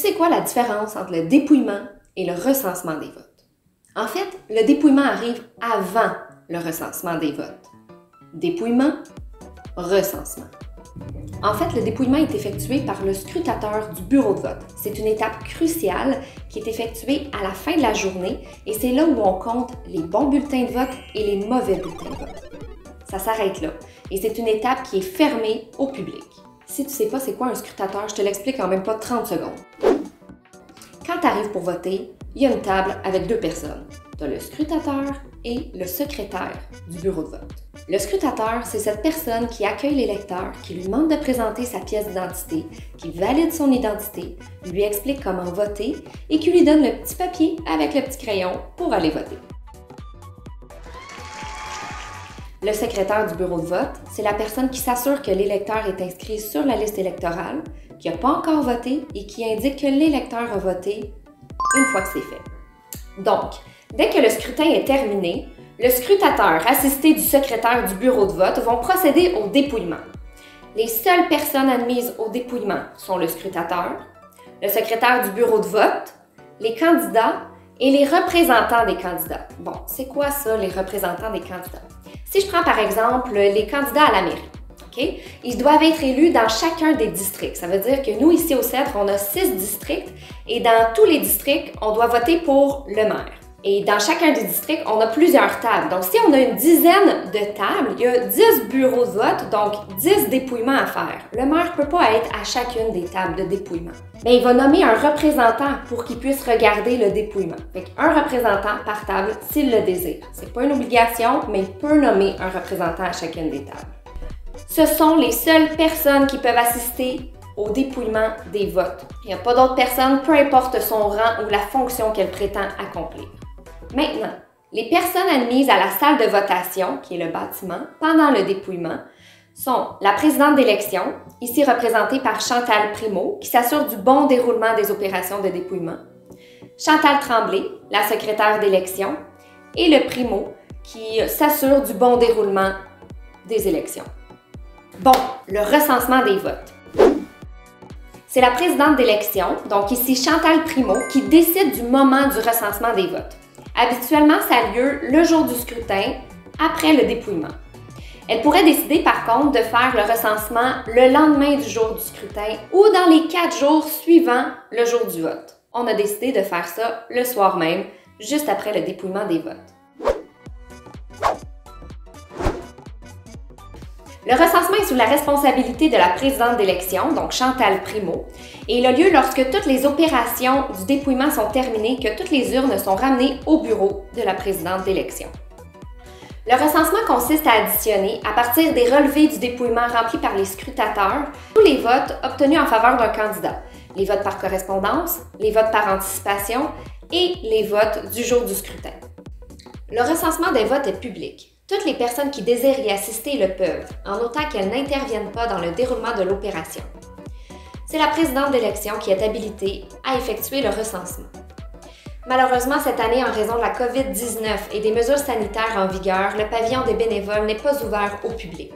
c'est quoi la différence entre le dépouillement et le recensement des votes? En fait, le dépouillement arrive avant le recensement des votes. Dépouillement, recensement. En fait, le dépouillement est effectué par le scrutateur du bureau de vote. C'est une étape cruciale qui est effectuée à la fin de la journée et c'est là où on compte les bons bulletins de vote et les mauvais bulletins de vote. Ça s'arrête là et c'est une étape qui est fermée au public. Si tu ne sais pas c'est quoi un scrutateur, je te l'explique en même pas 30 secondes. Quand tu arrives pour voter, il y a une table avec deux personnes. Tu as le scrutateur et le secrétaire du bureau de vote. Le scrutateur, c'est cette personne qui accueille l'électeur, qui lui demande de présenter sa pièce d'identité, qui valide son identité, lui explique comment voter et qui lui donne le petit papier avec le petit crayon pour aller voter. Le secrétaire du bureau de vote, c'est la personne qui s'assure que l'électeur est inscrit sur la liste électorale, qui n'a pas encore voté et qui indique que l'électeur a voté une fois que c'est fait. Donc, dès que le scrutin est terminé, le scrutateur assisté du secrétaire du bureau de vote vont procéder au dépouillement. Les seules personnes admises au dépouillement sont le scrutateur, le secrétaire du bureau de vote, les candidats et les représentants des candidats. Bon, c'est quoi ça, les représentants des candidats? Si je prends par exemple les candidats à la mairie, OK? Ils doivent être élus dans chacun des districts. Ça veut dire que nous, ici au CEDRE, on a 6 districts et dans tous les districts, on doit voter pour le maire. Et dans chacun des districts, on a plusieurs tables. Donc, si on a une dizaine de tables, il y a 10 bureaux de vote, donc 10 dépouillements à faire. Le maire ne peut pas être à chacune des tables de dépouillement. Mais il va nommer un représentant pour qu'il puisse regarder le dépouillement. Fait un représentant par table s'il le désire. C'est pas une obligation, mais il peut nommer un représentant à chacune des tables. Ce sont les seules personnes qui peuvent assister au dépouillement des votes. Il n'y a pas d'autres personnes, peu importe son rang ou la fonction qu'elle prétend accomplir. Maintenant, les personnes admises à la salle de votation, qui est le bâtiment, pendant le dépouillement, sont la présidente d'élection, ici représentée par Chantal Primeau, qui s'assure du bon déroulement des opérations de dépouillement, Chantal Tremblay, la secrétaire d'élection, et le Primo, qui s'assure du bon déroulement des élections. Bon, le recensement des votes. C'est la présidente d'élection, donc ici Chantal Primeau, qui décide du moment du recensement des votes. Habituellement, ça a lieu le jour du scrutin, après le dépouillement. Elle pourrait décider par contre de faire le recensement le lendemain du jour du scrutin ou dans les 4 jours suivant le jour du vote. On a décidé de faire ça le soir même, juste après le dépouillement des votes. Le recensement est sous la responsabilité de la présidente d'élection, donc Chantal Primeau, et il a lieu lorsque toutes les opérations du dépouillement sont terminées, que toutes les urnes sont ramenées au bureau de la présidente d'élection. Le recensement consiste à additionner, à partir des relevés du dépouillement remplis par les scrutateurs, tous les votes obtenus en faveur d'un candidat, les votes par correspondance, les votes par anticipation et les votes du jour du scrutin. Le recensement des votes est public. Toutes les personnes qui désirent y assister le peuvent, en autant qu'elles n'interviennent pas dans le déroulement de l'opération. C'est la présidente d'élection qui est habilitée à effectuer le recensement. Malheureusement, cette année, en raison de la COVID-19 et des mesures sanitaires en vigueur, le pavillon des bénévoles n'est pas ouvert au public.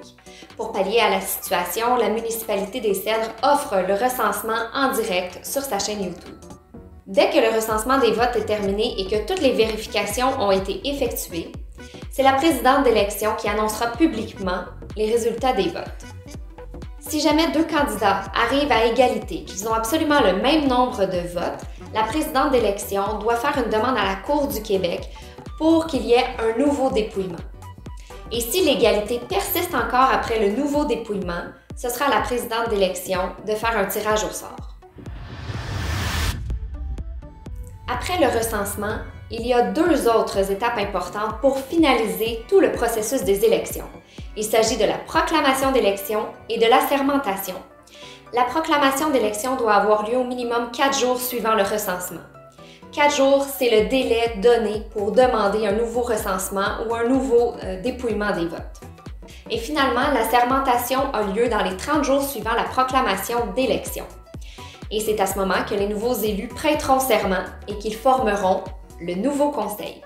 Pour pallier à la situation, la municipalité des Cèdres offre le recensement en direct sur sa chaîne YouTube. Dès que le recensement des votes est terminé et que toutes les vérifications ont été effectuées, c'est la présidente d'élection qui annoncera publiquement les résultats des votes. Si jamais 2 candidats arrivent à égalité, qu'ils ont absolument le même nombre de votes, la présidente d'élection doit faire une demande à la Cour du Québec pour qu'il y ait un nouveau dépouillement. Et si l'égalité persiste encore après le nouveau dépouillement, ce sera à la présidente d'élection de faire un tirage au sort. Après le recensement, il y a 2 autres étapes importantes pour finaliser tout le processus des élections. Il s'agit de la proclamation d'élection et de l'assermentation. La proclamation d'élection doit avoir lieu au minimum 4 jours suivant le recensement. 4 jours, c'est le délai donné pour demander un nouveau recensement ou un nouveau dépouillement des votes. Et finalement, l'assermentation a lieu dans les 30 jours suivant la proclamation d'élection. Et c'est à ce moment que les nouveaux élus prêteront serment et qu'ils formeront le nouveau conseil.